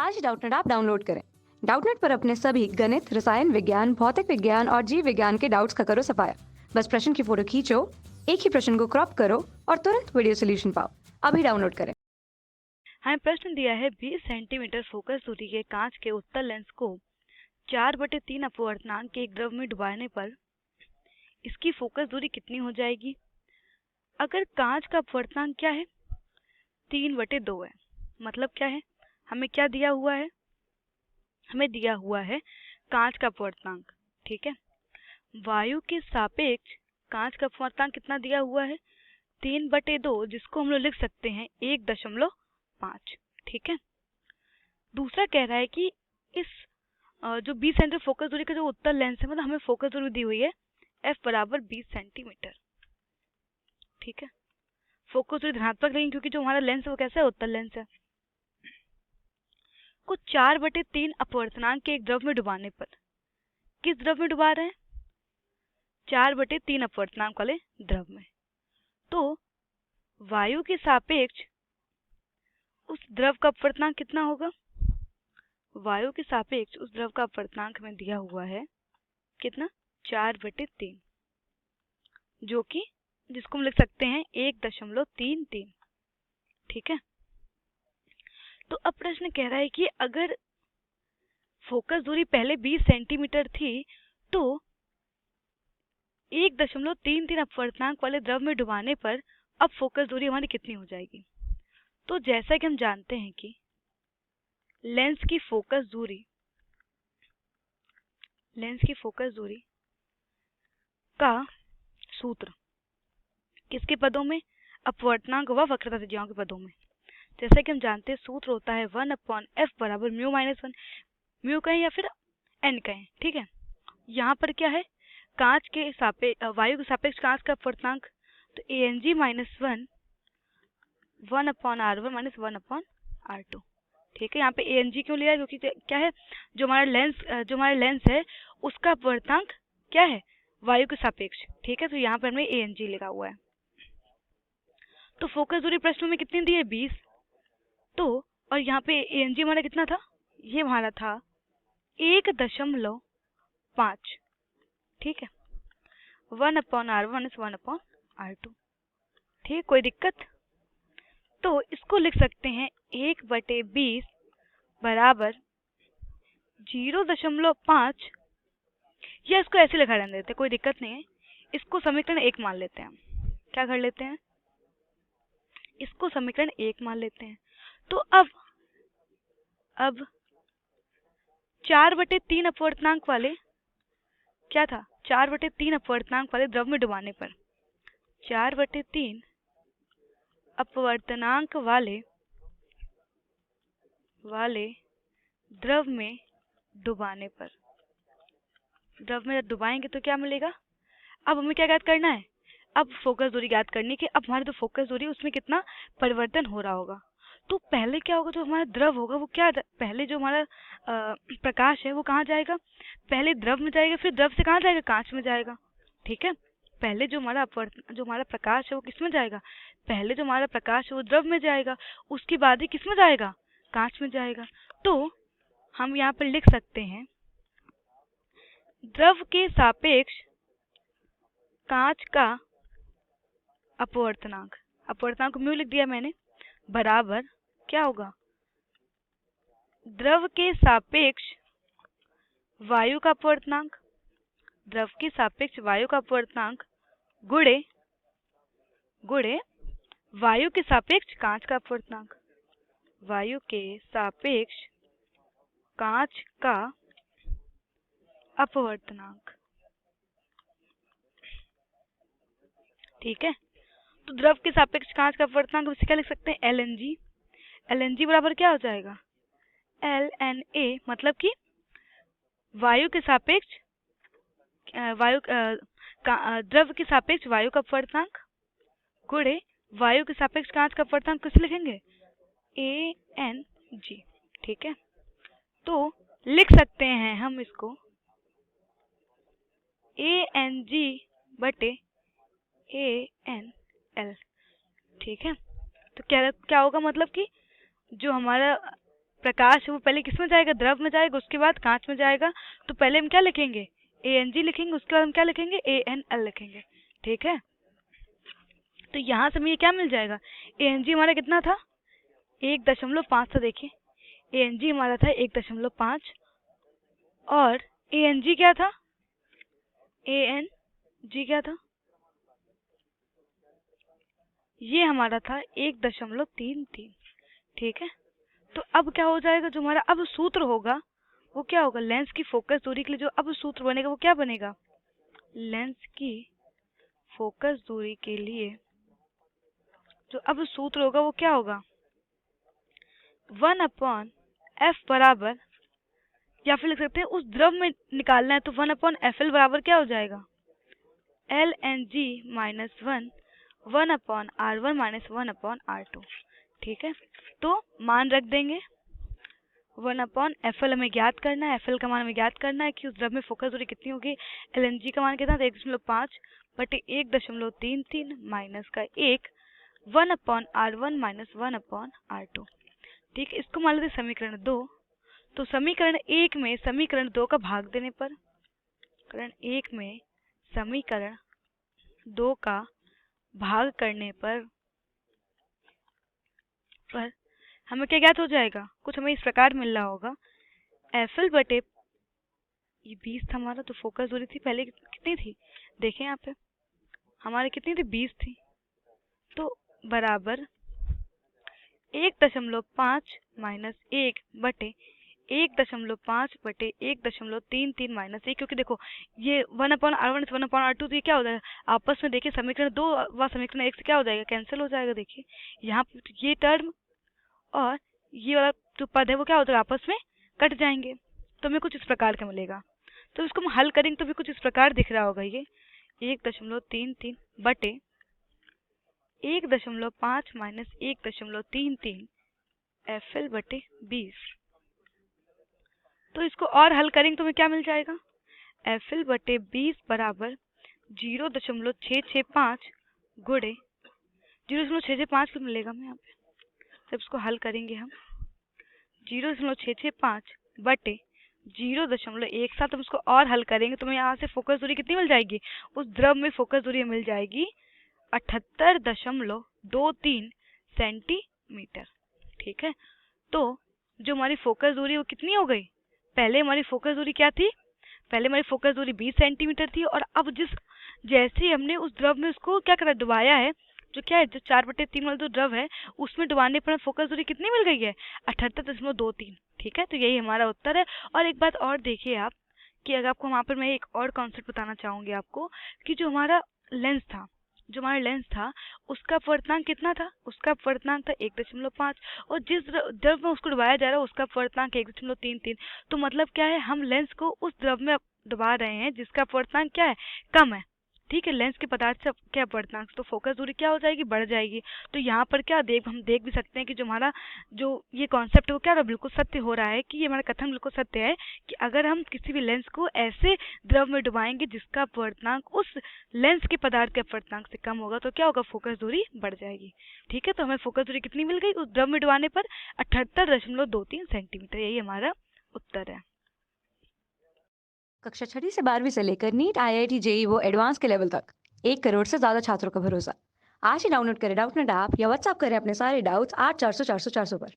आज Doubtnut app download करें। Doubtnut पर अपने सभी गणित, रसायन विज्ञान, भौतिक विज्ञान और जीव विज्ञान के डाउट्स का करो सफाया। बस प्रश्न की फोटो खींचो, एक ही प्रश्न को क्रॉप करो और तुरंत वीडियो सोल्यूशन पाओ। अभी डाउनलोड करें। हमें प्रश्न दिया है 20 सेंटीमीटर फोकस दूरी के कांच के उत्तल लेंस को 4/3 अपवर्तनांक के एक द्रव में डुबाने पर इसकी फोकस दूरी कितनी हो जाएगी। अगर कांच का अपवर्तनांक क्या है, 3/2 है। मतलब क्या है, हमें क्या दिया हुआ है, हमें दिया हुआ है कांच का अपवर्तनांक। ठीक है, वायु के सापेक्ष कांच का अपवर्तनांक कितना दिया हुआ है, 3/2, जिसको हम लोग लिख सकते हैं 1.5। ठीक है, दूसरा कह रहा है कि इस जो 20 सेंटीमीटर फोकस दूरी का जो उत्तल लेंस है, मतलब हमें फोकस दूरी दी हुई है f बराबर 20 सेंटीमीटर। ठीक है, फोकस दूरी धनात्मक रहेगी क्योंकि जो हमारा लेंस है वो कैसा है, उत्तल लेंस है। को 4/3 अपवर्तनांक के एक द्रव में डुबाने पर, किस द्रव में डुबा रहे हैं, 4/3 अपवर्तनांक वाले द्रव में। तो वायु के सापेक्ष उस द्रव का अपवर्तनांक कितना होगा, वायु के सापेक्ष उस द्रव का अपवर्तनांक हमें दिया हुआ है कितना, 4/3, जो कि जिसको हम लिख सकते हैं 1.33। ठीक है, तो अब प्रश्न कह रहा है कि अगर फोकस दूरी पहले 20 सेंटीमीटर थी तो 1.33 अपवर्तनांक वाले द्रव में डुबाने पर अब फोकस दूरी हमारी कितनी हो जाएगी। तो जैसा कि हम जानते हैं कि लेंस की फोकस दूरी का सूत्र किसके पदों में, अपवर्तनांक व वक्रता त्रिज्याओं के पदों में। जैसा कि हम जानते हैं सूत्र होता है 1/f बराबर μ-1, म्यू कहें या फिर n कहें। ठीक है, यहाँ पर क्या है, कांच के वायु के सापेक्ष कांच का अपवर्तनांक, तो Ang - 1 1/r1 - 1/r2। ठीक है, यहाँ पे Ang क्यों लिया है, क्योंकि क्या है, जो हमारा लेंस है उसका अपवर्तनांक क्या है, वायु के सापेक्ष। ठीक है, तो यहाँ पर हमने Ang लिखा हुआ है। तो फोकस दूरी प्रश्न में कितनी दी है, 20। तो और यहाँ पे Ang हमारा कितना था, ये हमारा था 1.5। ठीक है, 1/r1 - 1/r2। ठीक, कोई दिक्कत, तो इसको लिख सकते हैं 1/20 बराबर 0.5, या इसको ऐसे लिखा रहने देते, कोई दिक्कत नहीं है। इसको समीकरण 1 मान लेते हैं। क्या कर लेते हैं, इसको समीकरण 1 मान लेते हैं। तो अब 4/3 अपवर्तनांक वाले, क्या था, 4/3 अपवर्तनांक वाले द्रव में डुबाने पर, 4/3 अपवर्तनांक वाले द्रव में डुबाने पर, द्रव में डुबाएंगे तो क्या मिलेगा। अब हमें क्या ज्ञात करना है, अब फोकस दूरी ज्ञात करनी कि अब हमारी जो फोकस दूरी है उसमें कितना परिवर्तन हो रहा होगा। तो पहले क्या होगा, जो हमारा द्रव होगा वो क्या, पहले जो हमारा प्रकाश है वो कहाँ जाएगा, पहले द्रव में जाएगा, फिर द्रव से कहाँ जाएगा, कांच में जाएगा। ठीक है, पहले जो हमारा प्रकाश है वो किस में जाएगा, पहले जो हमारा प्रकाश है वो द्रव में जाएगा, उसके बाद ही किस में जाएगा, कांच में जाएगा। तो हम यहाँ पर लिख सकते हैं द्रव के सापेक्ष कांच का अपवर्तनांक को म्यू लिख दिया मैंने, बराबर क्या होगा, द्रव के सापेक्ष वायु का अपवर्तनांक, गुणे वायु के सापेक्ष कांच का अपवर्तनांक, वायु के सापेक्ष कांच का अपवर्तनांक। ठीक है, तो द्रव के सापेक्ष कांच का अपवर्तनांक उसे क्या लिख सकते हैं, Lng बराबर क्या हो जाएगा, LNA, मतलब कि वायु के सापेक्ष द्रव के सापेक्ष वायु का अपवर्तनांक गुणे वायु के सापेक्ष कांच का अपवर्तनांक किसे लिखेंगे, Ang। ठीक है, तो लिख सकते हैं हम इसको Ang/AnL। ठीक है, तो क्या होगा, मतलब कि जो हमारा प्रकाश वो पहले किस में जाएगा, द्रव में जाएगा, उसके बाद कांच में जाएगा। तो पहले हम क्या लिखेंगे, ANG लिखेंगे, उसके बाद हम क्या लिखेंगे, ANL लिखेंगे। ठीक है, तो यहाँ से हमें ये क्या मिल जाएगा, ANG हमारा कितना था, 1.5 था। देखिए ANG हमारा था 1.5 और ANG क्या था, ANG क्या था, ये हमारा था 1.33। ठीक है, तो अब क्या हो जाएगा, जो हमारा अब सूत्र होगा वो क्या होगा, लेंस की फोकस दूरी के लिए जो अब सूत्र बनेगा वो क्या बनेगा, लेंस की फोकस दूरी के लिए जो अब सूत्र होगा वो क्या होगा, 1/f बराबर, या फिर लिख सकते हैं उस द्रव में निकालना है तो 1/FL बराबर क्या हो जाएगा, LNG minus 1/R1 minus 1/R2। ठीक है, तो मान रख देंगे, 1/FL हमें ज्ञात करना है, FL का मान हमें ज्ञात करना है कि उस द्रव में फोकस दूरी कितनी होगी, LNG का मान कितना था, 1.5 बटे 1.33 माइनस का 1, 1/R1 माइनस 1/R2। ठीक है, इसको मान लेते समीकरण 2। तो समीकरण 1 में समीकरण 2 का भाग देने पर, समीकरण 1 में समीकरण 2 का भाग करने पर हमें क्या ज्ञात हो जाएगा, कुछ हमें इस प्रकार मिल रहा होगा, FL बटे, ये 20 था हमारा, तो फोकस दूरी थी पहले कितनी थी, देखें यहाँ पे हमारे कितनी थी, 20 थी, तो बराबर 1.5 माइनस 1 बटे 1.5 बटे 1.33 माइनस 1, क्योंकि देखो ये 1/R1 1/R2, तो ये क्या हो जाएगा आपस में, देखिए समीकरण 2 व समीकरण 1 से क्या हो जाएगा, कैंसिल हो जाएगा। देखिए यहाँ ये टर्म और ये वाला जो पद है वो क्या हो जाएगा, आपस में कट जाएंगे, तो हमें कुछ इस प्रकार का मिलेगा। तो इसको हम हल करेंगे तो भी कुछ इस प्रकार दिख रहा होगा, ये 1.33 बटे 1.5 माइनस 1.33 FL बटे 20। तो इसको और हल करेंगे तो हमें क्या मिल जाएगा, FL बटे 20 बराबर 0.665 गुणे 0.665 तो मिलेगा हमें यहाँ पे, जब इसको हल करेंगे हम 0.665 बटे 0.17, हम इसको और हल करेंगे तो हमें यहाँ से फोकस दूरी कितनी मिल जाएगी, उस द्रव में फोकस दूरी मिल जाएगी 78.23 सेंटीमीटर। ठीक है, तो जो हमारी फोकस दूरी वो कितनी हो गई, पहले हमारी फोकस दूरी क्या थी, पहले हमारी फोकस दूरी 20 सेंटीमीटर थी, और अब जैसे ही हमने उस द्रव में उसको क्या करा, डुबाया है, जो क्या है, जो 4/3 वाला जो द्रव है उसमें डुबाने पर फोकस दूरी कितनी मिल गई है, 78.23। ठीक है, तो यही हमारा उत्तर है। और एक बात और देखिए आप, कि अगर आपको वहाँ पर मैं एक और कॉन्सेप्ट बताना चाहूँगी आपको, कि जो हमारा लेंस था उसका अपवर्तनांक कितना था, उसका अपवर्तनांक था 1.5, और जिस द्रव में उसको डुबाया जा रहा है उसका अपवर्तनांक 1.33। तो मतलब क्या है, हम लेंस को उस द्रव में डुबा रहे हैं जिसका अपवर्तनांक क्या है, कम है। ठीक है, लेंस के पदार्थ से क्या अपवर्तनांक, तो फोकस दूरी क्या हो जाएगी, बढ़ जाएगी। तो यहाँ पर क्या हम देख भी सकते हैं कि जो हमारा जो ये कॉन्सेप्ट है वो क्या बिल्कुल सत्य हो रहा है, कि ये हमारा कथन बिल्कुल सत्य है कि अगर हम किसी भी लेंस को ऐसे द्रव में डुबाएंगे जिसका अपवर्तनांक उस लेंस के पदार्थ के अपवर्तनांक से कम होगा, तो क्या होगा, फोकस दूरी बढ़ जाएगी। ठीक है, तो हमें फोकस दूरी कितनी मिल गई उस द्रव में डुबाने पर, 78.23 सेंटीमीटर। यही हमारा उत्तर है। कक्षा 6वीं से 12वीं से लेकर नीट, IIT, JEE वो एडवांस के लेवल तक 1 करोड़ से ज्यादा छात्रों का भरोसा। आज ही डाउनलोड करें डाउटनेट ऐप या व्हाट्सएप करें अपने सारे डाउट्स 8400 400 400 पर।